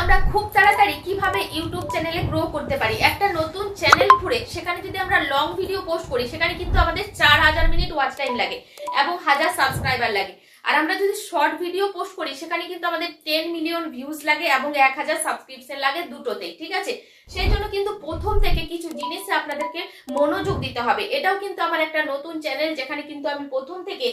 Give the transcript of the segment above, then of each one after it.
আমরা খুব তাড়াতাড়ি কিভাবে ইউটিউব চ্যানেলে গ্রো করতে পারি। একটা নতুন চ্যানেল খুলে সেখানে যদি আমরা লং ভিডিও পোস্ট করি সেখানে কিন্তু আমাদের 4000 মিনিট ওয়াচ টাইম লাগে এবং 1000 সাবস্ক্রাইবার লাগে। আর আমরা যদি শর্ট ভিডিও পোস্ট করি সেখানে কিন্তু আমাদের 10 মিলিয়ন ভিউজ লাগে এবং 1000 সাবস্ক্রিপশন লাগে, দুটোতেই। ঠিক আছে, সেই জন্য কিন্তু প্রথম থেকে কিছু জিনিসে আপনাদেরকে মনোযোগ দিতে হবে। এটাও কিন্তু আমার একটা নতুন চ্যানেল, যেখানে কিন্তু আমি প্রথম থেকে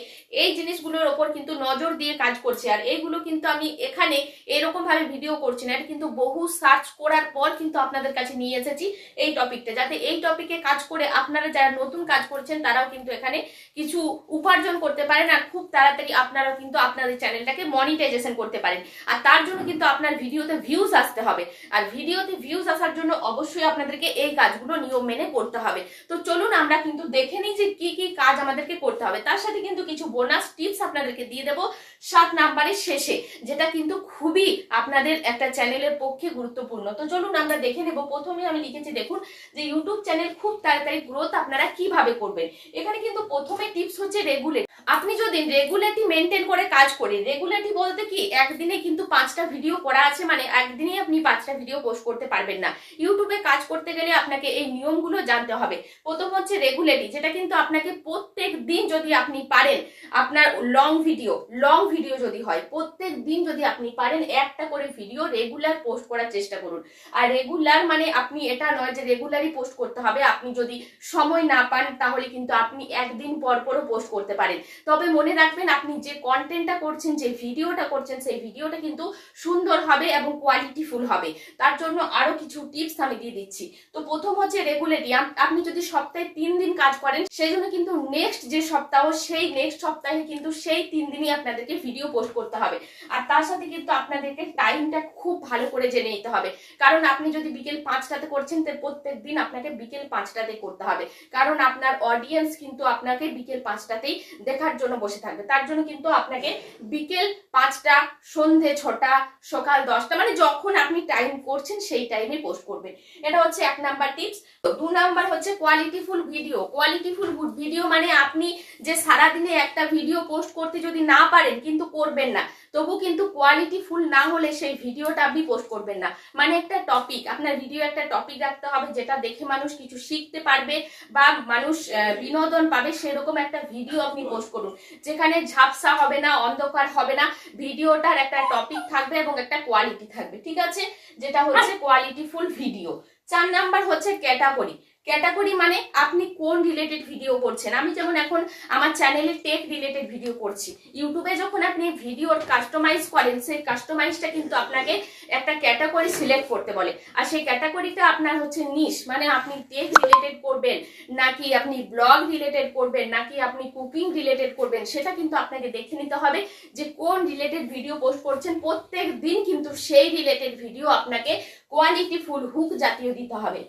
এই জিনিসগুলোর ওপর কিন্তু নজর দিয়ে কাজ করছি। আর এইগুলো কিন্তু আমি এখানে এরকম ভাবে ভিডিও করছি না, এটা কিন্তু বহু সার্চ করার পর কিন্তু আপনাদের কাছে নিয়ে এসেছি এই টপিকটা, যাতে এই টপিকে কাজ করে আপনারা যারা নতুন কাজ করছেন তারাও কিন্তু এখানে কিছু উপার্জন করতে পারেন আর খুব তাড়াতাড়ি আপনারাও কিন্তু আপনাদের চ্যানেলটাকে মনিটাইজেশন করতে পারেন। আর তার জন্য কিন্তু আপনার ভিডিওতে ভিউজ আসতে হবে, আর ভিডিওতে ভিউজ আসার জন্য অবশ্যই আপনাদেরকে এই কাজগুলো নিয়ম মেনে করতে হবে। তো চলুন আমরা কিন্তু দেখে নিই যে কি কি কাজ আমাদেরকে করতে হবে। তার সাথে কিন্তু কিছু বোনাস টিপস আপনাদেরকে দিয়ে দেবো 7 নাম্বারের শেষে, যেটা কিন্তু খুবই আপনাদের একটা চ্যানেলের পক্ষে গুরুত্বপূর্ণ। তো চলুন আমরা দেখে নেব। প্রথমে আমি লিখেছি দেখুন যে ইউটিউব চ্যানেল খুব তাড়াতাড়ি গ্রোথ আপনারা কিভাবে করবেন। এখানে কিন্তু প্রথমে টিপস হচ্ছে রেগুলেট। আপনি যদি রেগুলারিটি মেনটেন করে কাজ করেন, রেগুলারিটি বলতে কি একদিনে কিন্তু 5টা ভিডিও করা আছে মানে একদিনে আপনি 5টা ভিডিও পোস্ট করতে পারবেন না। ইউটিউবে কাজ করতে গেলে আপনাকে এই নিয়মগুলো জানতে হবে। প্রথম হচ্ছে রেগুলারিটি, যেটা কিন্তু আপনাকে প্রত্যেক দিন যদি আপনি পারেন আপনার লং ভিডিও যদি হয় প্রত্যেক দিন যদি আপনি পারেন একটা করে ভিডিও রেগুলার পোস্ট করার চেষ্টা করুন। আর রেগুলার মানে আপনি এটা নয় যে রেগুলারই পোস্ট করতে হবে। আপনি যদি সময় না পান তাহলে কিন্তু আপনি একদিন পর পরও পোস্ট করতে পারেন। তবে মনে রাখবেন আপনি যে কন্টেন্টটা করছেন, যে ভিডিওটা করছেন, সেই ভিডিওটা কিন্তু সুন্দর হবে এবং কোয়ালিটিফুল হবে। তার জন্য আরো কিছু টিপস আমি দিয়ে দিচ্ছি। তো প্রথম হচ্ছে রেগুলারিটি। আপনি যদি সপ্তাহে 3 দিন কাজ করেন সেই জন্য কিন্তু নেক্সট যে সপ্তাহ সেই নেক্সট সপ্তাহে কিন্তু সেই 3 দিনই আপনাদেরকে ভিডিও পোস্ট করতে হবে। আর তার সাথে কিন্তু আপনাদেরকে টাইমটা খুব ভালো করে জেনে নিতে হবে। কারণ আপনি যদি বিকেল 5টাতে করছেন তো প্রত্যেক দিন আপনাকে বিকেল 5টাতে করতে হবে, কারণ আপনার অডিয়েন্স কিন্তু আপনাকে বিকেল 5টাতেই দেখার জন্য বসে থাকবে। তার জন্য কিন্তু আপনাকে বিকেল 5টা, সন্ধে 6টা, সকাল 10টা মানে যখন আপনি টাইম করছেন সেই টাইমে পোস্ট করবেন। এটা হচ্ছে 1 নাম্বার টিপস। 2 নাম্বার হচ্ছে কোয়ালিটিফুল ভিডিও। কোয়ালিটিফুল ভিডিও মানে আপনি যে সারাদিনে একটা ভিডিও পোস্ট করতে যদি না পারেন, কিন্তু করবেন না, তবু কিন্তু কোয়ালিটিফুল না হলে সেই ভিডিওটা আপনি পোস্ট করবেন না। মানে একটা টপিক, আপনার ভিডিও একটা টপিক রাখতে হবে যেটা দেখে মানুষ কিছু শিখতে পারবে বা মানুষ বিনোদন পাবে, সেরকম একটা ভিডিও আপনি পোস্ট করুন, যেখানে ঝাপসা হবে না, অন্ধকার হবে না, ভিডিওটার একটা টপিক থাকবে এবং একটা কোয়ালিটি থাকবে। ঠিক আছে, যেটা হচ্ছে কোয়ালিটিফুল ভিডিও। 4 নাম্বার হচ্ছে ক্যাটাগরি। ক্যাটাগরি মানে আপনি কোন রিলেটেড ভিডিও করছেন। আমি যেমন এখন আমার চ্যানেলে টেক রিলেটেড ভিডিও করছি। ইউটিউবে যখন আপনি ভিডিওর কাস্টমাইজ করেন সেই কাস্টমাইজটা কিন্তু আপনাকে একটা ক্যাটাগরি সিলেক্ট করতে বলে। আর সেই ক্যাটাগরিটা আপনার হচ্ছে নিশ, মানে আপনি টেক রিলেটেড করবেন নাকি আপনি ব্লগ রিলেটেড করবেন নাকি আপনি কুকিং রিলেটেড করবেন, সেটা কিন্তু আপনাকে দেখে নিতে হবে যে কোন রিলেটেড ভিডিও পোস্ট করছেন। প্রত্যেক দিন কিন্তু সেই রিলেটেড ভিডিও আপনাকে কোয়ালিটিফুল হুক জাতীয় দিতে হবে।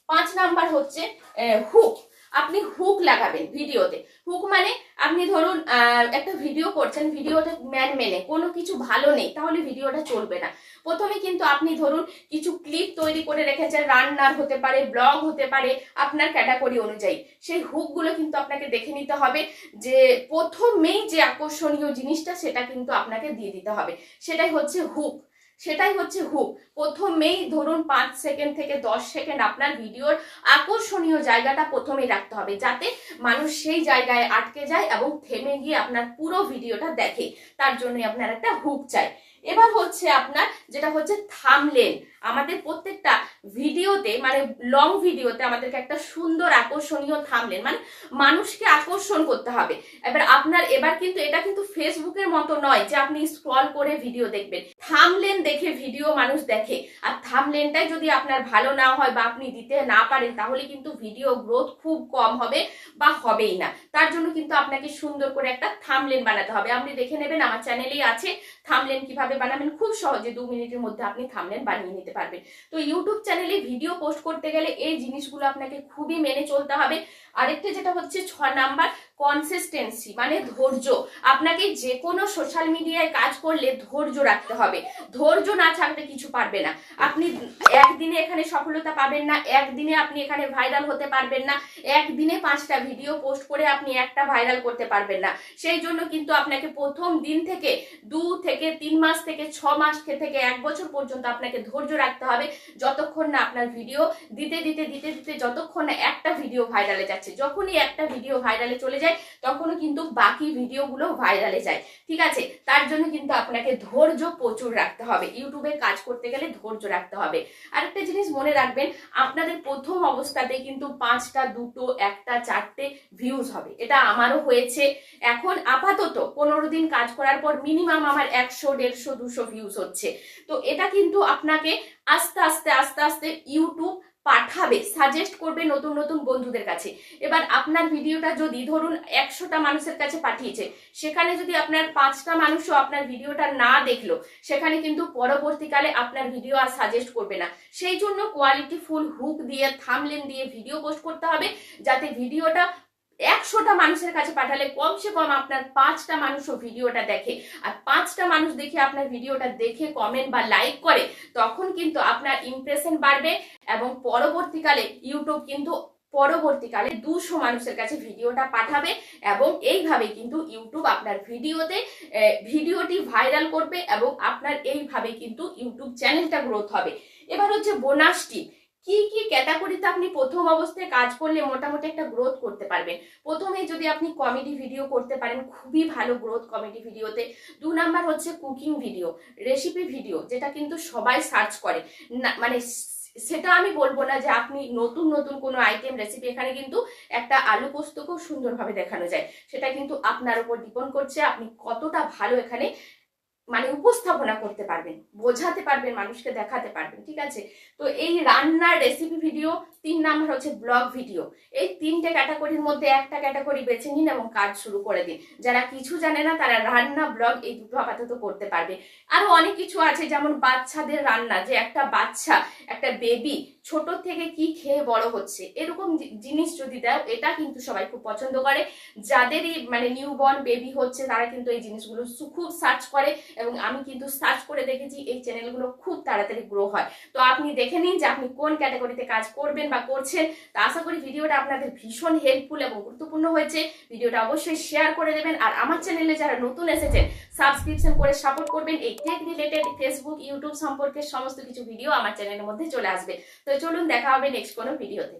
5 নাম্বার হচ্ছে হুক। আপনি হুক লাগাবেন ভিডিওতে। হুক মানে আপনি ধরুন একটা ভিডিও করছেন, ভিডিওটা মেনে কোনো কিছু ভালো নেই, তাহলে ভিডিওটা চলবে না। প্রথমে কিন্তু আপনি ধরুন কিছু ক্লিপ তৈরি করে রেখেছেন, রান্নার হতে পারে, ব্লগ হতে পারে, আপনার ক্যাটাগরি অনুযায়ী। সেই হুকগুলো কিন্তু আপনাকে দেখে নিতে হবে যে প্রথমেই যে আকর্ষণীয় জিনিসটা সেটা কিন্তু আপনাকে দিয়ে দিতে হবে। সেটাই হচ্ছে হুক। প্রথমেই ধরুন 5 সেকেন্ড থেকে 10 সেকেন্ড আপনার ভিডিওর আকর্ষণীয় জায়গাটা প্রথমেই রাখতে হবে, যাতে মানুষ সেই জায়গায় আটকে যায় এবং থেমে গিয়ে আপনার পুরো ভিডিওটা দেখে। তার জন্যই আপনার একটা হুক চাই। এবার হচ্ছে আপনার যেটা হচ্ছে থাম্বনেল। আমাদের প্রত্যেকটা ভিডিওতে মানে লং ভিডিওতে আমাদেরকে একটা সুন্দর আকর্ষণীয় থাম্বনেল, মানে মানুষকে আকর্ষণ করতে হবে। এবার কিন্তু এটা কিন্তু ফেসবুকের মতো নয় যে আপনি স্ক্রল করে ভিডিও দেখবেন। থাম্বনেল দেখে ভিডিও মানুষ দেখে, আর থাম্বনেলটাই যদি আপনার ভালো না হয় বা আপনি দিতে না পারেন তাহলে কিন্তু ভিডিও গ্রোথ খুব কম হবে বা হবেই না। তার জন্য কিন্তু আপনাকে সুন্দর করে একটা থাম্বনেল বানাতে হবে। আপনি দেখে নেবেন আমার চ্যানেলেই আছে থাম্বনেল কিভাবে বানাবেন। খুব সহজে 2 মিনিটের মধ্যে আপনি থাম্বনেল বানিয়ে নিতে পারবেন। তো ইউটিউব চ্যানেলে ভিডিও পোস্ট করতে গেলে এই জিনিসগুলো আপনাকে খুবই মেনে চলতে হবে। আরেকটা যেটা হচ্ছে 6 নাম্বার কনসিস্টেন্সি মানে ধৈর্য। আপনাকে যে কোনো সোশ্যাল মিডিয়ায় কাজ করলে ধৈর্য রাখতে হবে। ধৈর্য না থাকলে কিছু পারবে না। আপনি একদিনে এখানে সফলতা পাবেন না, একদিনে আপনি এখানে ভাইরাল হতে পারবেন না, একদিনে 5টা ভিডিও পোস্ট করে আপনি একটা ভাইরাল করতে পারবেন না। সেই জন্য কিন্তু আপনাকে প্রথম দিন থেকে 2 থেকে 3 মাস থেকে 6 মাস থেকে 1 বছর পর্যন্ত আপনাকে ধৈর্য রাখতে হবে, যতক্ষণ না আপনার ভিডিও দিতে দিতে দিতে দিতে যতক্ষণ না একটা ভিডিও ভাইরালে যাচ্ছে। যখনই একটা ভিডিও ভাইরালে চলে যায় তখনও কিন্তু বাকি ভিডিওগুলো ভাইরালে যায়। ঠিক আছে, তার জন্য কিন্তু আপনাকে ধৈর্য প্রচুর রাখতে হবে। ইউটিউবে কাজ করতে গেলে ধৈর্য রাখতে হবে। আরেকটা জিনিস মনে রাখবেন, আপনাদের প্রথম অবস্থাতে কিন্তু 5টা 2টো 1টা 4টে ভিউজ হবে। এটা আমারও হয়েছে। এখন আপাতত 15 দিন কাজ করার পর মিনিমাম আমার 100 150 200 ভিউজ হচ্ছে। তো এটা কিন্তু আপনাকে আস্তে আস্তে আস্তে আস্তে ইউটিউব পাঠাবে, সাজেস্ট করবে নতুন নতুন বন্ধুদের কাছে। এবার আপনার ভিডিওটা যদি ধরুন 100টা মানুষের কাছে পাঠিয়েছে, সেখানে যদি আপনার 5টা মানুষও আপনার ভিডিওটা না দেখলো, সেখানে কিন্তু পরবর্তীকালে আপনার ভিডিও আর সাজেস্ট করবে না। সেই জন্য কোয়ালিটিফুল হুক দিয়ে থাম্বনেল দিয়ে ভিডিও পোস্ট করতে হবে, যাতে ভিডিওটা 100টা মানুষের কাছে পাঠালে কমসে কম আপনার 5টা মানুষও ভিডিওটা দেখে। আর 5টা মানুষ দেখে আপনার ভিডিওটা দেখে কমেন্ট বা লাইক করে, তখন কিন্তু আপনার ইমপ্রেশন বাড়বে এবং পরবর্তীকালে ইউটিউব কিন্তু পরবর্তীকালে 200 মানুষের কাছে ভিডিওটা পাঠাবে এবং এইভাবে কিন্তু ইউটিউব আপনার ভিডিওটি ভাইরাল করবে এবং আপনার এইভাবে কিন্তু ইউটিউব চ্যানেলটা গ্রোথ হবে। এবার হচ্ছে বোনাস টিপ। কি কি ক্যাটাগরিতে আপনি প্রথম অবস্থায় কাজ করলে মোটামুটি একটা গ্রোথ করতে পারবেন। প্রথমে যদি আপনি কমেডি ভিডিও করতে পারেন, খুবই ভালো গ্রোথ কমেডি ভিডিওতে। 2 নাম্বার হচ্ছে কুকিং ভিডিও, রেসিপি ভিডিও, যেটা কিন্তু সবাই সার্চ করে না, মানে সেটা আমি বলবো না যে আপনি নতুন নতুন কোনো আইটেম রেসিপি, এখানে কিন্তু একটা আলু পোস্ত খুব সুন্দরভাবে দেখানো যায়। সেটা কিন্তু আপনার উপর ডিপেন্ড করছে আপনি কতটা ভালো এখানে মানে উপস্থাপনা করতে পারবেন, বোঝাতে পারবেন, মানুষকে দেখাতে পারবেন। ঠিক আছে, তো এই রান্নার রেসিপি ভিডিও। 3 নাম্বার হচ্ছে ব্লগ ভিডিও। এই 3টে ক্যাটাগরির মধ্যে একটা ক্যাটাগরি বেছে নিন এবং কাজ শুরু করে দিন। যারা কিছু জানে না তারা রান্না ব্লগ এই দুটো আপাতত করতে পারবে। আরো অনেক কিছু আছে, যেমন বাচ্চাদের রান্না, যে একটা বাচ্চা একটা বেবি ছোট থেকে কি খেয়ে বড় হচ্ছে, এরকম জিনিস যদি দাও, এটা কিন্তু সবাই খুব পছন্দ করে। যাদেরই মানে নিউবর্ন বেবি হচ্ছে তারা কিন্তু এই জিনিসগুলো খুব সার্চ করে এবং আমি কিন্তু সার্চ করে দেখেছি এই চ্যানেলগুলো খুব তাড়াতাড়ি গ্রো হয়। তো আপনি দেখে নিন যে আপনি কোন ক্যাটাগরিতে কাজ করবেন বা করছেন। তো আশা করি ভিডিওটা আপনাদের ভীষণ হেল্পফুল এবং গুরুত্বপূর্ণ হয়েছে। ভিডিওটা অবশ্যই শেয়ার করে দেবেন আর আমার চ্যানেলে যারা নতুন এসেছেন সাবস্ক্রিপশন করে সাপোর্ট করবেন। এই টেক রিলেটেড ফেসবুক ইউটিউব সম্পর্কে সমস্ত কিছু ভিডিও আমার চ্যানেলের মধ্যে চলে আসবে। তো চলুন দেখা হবে নেক্সট কোনো ভিডিওতে।